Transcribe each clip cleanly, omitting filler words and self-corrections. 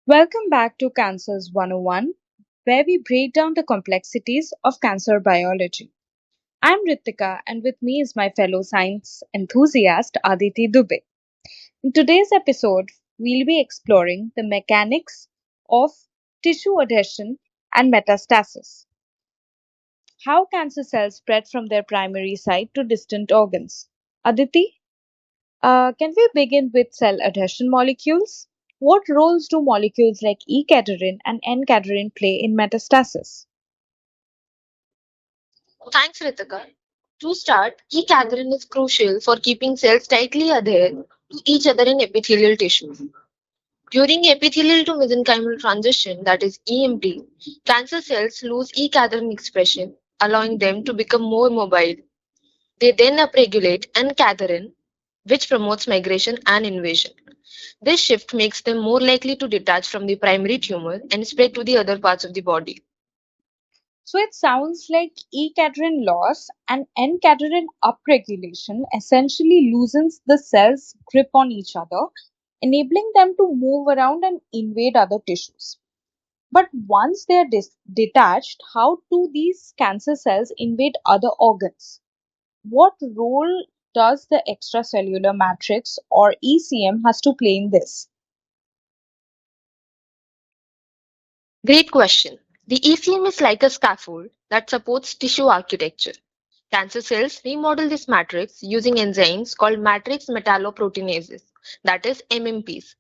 Welcome back to Cancers 101, where we break down the complexities of cancer biology. I'm Rittika, and with me is my fellow science enthusiast Aditi Dubey. In today's episode, we'll be exploring the mechanics of tissue adhesion and metastasis, how cancer cells spread from their primary site to distant organs. Aditi, can we begin with cell adhesion molecules? What roles do molecules like E-cadherin and N-cadherin play in metastasis? Thanks, Ritika. To start, E-cadherin is crucial for keeping cells tightly adhered to each other in epithelial tissue. During epithelial to mesenchymal transition, that is EMT, cancer cells lose E-cadherin expression, allowing them to become more mobile. They then upregulate N-cadherin, which promotes migration and invasion. This shift makes them more likely to detach from the primary tumor and spread to the other parts of the body. So it sounds like E-cadherin loss and N-cadherin upregulation essentially loosens the cell's grip on each other, enabling them to move around and invade other tissues. But once they are detached, how do these cancer cells invade other organs? What role does the extracellular matrix or ECM has to play in this? Great question. The ECM is like a scaffold that supports tissue architecture. Cancer cells remodel this matrix using enzymes called matrix metalloproteinases, that is MMPs.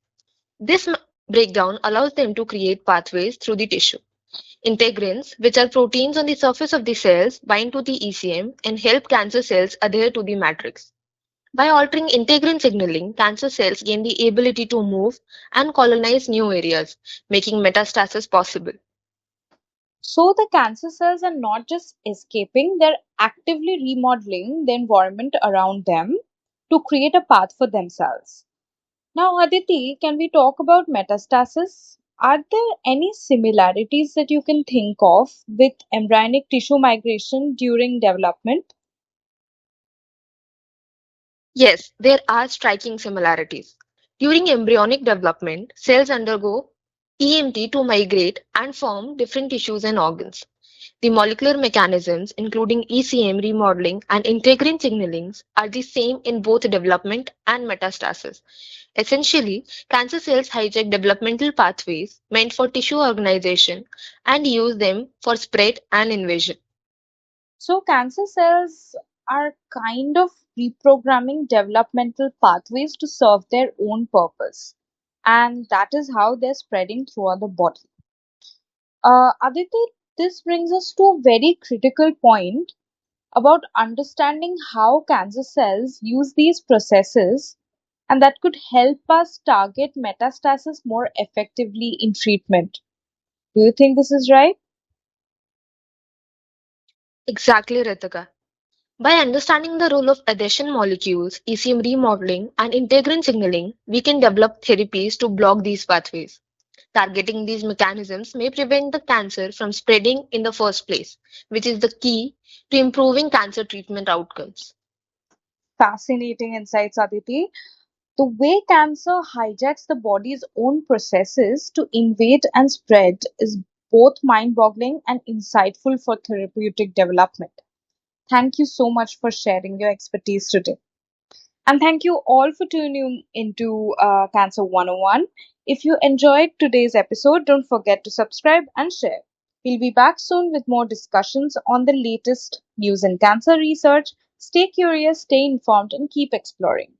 This breakdown allows them to create pathways through the tissue. Integrins, which are proteins on the surface of the cells, bind to the ECM and help cancer cells adhere to the matrix. By altering integrin signaling, cancer cells gain the ability to move and colonize new areas, making metastasis possible. So the cancer cells are not just escaping, they're actively remodeling the environment around them to create a path for themselves. Now, Aditi, can we talk about metastasis? Are there any similarities that you can think of with embryonic tissue migration during development? Yes, there are striking similarities. During embryonic development, cells undergo EMT to migrate and form different tissues and organs. The molecular mechanisms, including ECM remodeling and integrin signalings, are the same in both development and metastasis. Essentially, cancer cells hijack developmental pathways meant for tissue organization and use them for spread and invasion. So, cancer cells are kind of reprogramming developmental pathways to serve their own purpose. And that is how they're spreading throughout the body. Aditi, this brings us to a very critical point about understanding how cancer cells use these processes, and that could help us target metastasis more effectively in treatment. Do you think this is right? Exactly, Ritika. By understanding the role of adhesion molecules, ECM remodeling, and integrin signaling, we can develop therapies to block these pathways. Targeting these mechanisms may prevent the cancer from spreading in the first place, which is the key to improving cancer treatment outcomes. Fascinating insights, Aditi. The way cancer hijacks the body's own processes to invade and spread is both mind boggling and insightful for therapeutic development. Thank you so much for sharing your expertise today. And thank you all for tuning into Cancer 101. If you enjoyed today's episode, don't forget to subscribe and share. We'll be back soon with more discussions on the latest news in cancer research. Stay curious, stay informed, and keep exploring.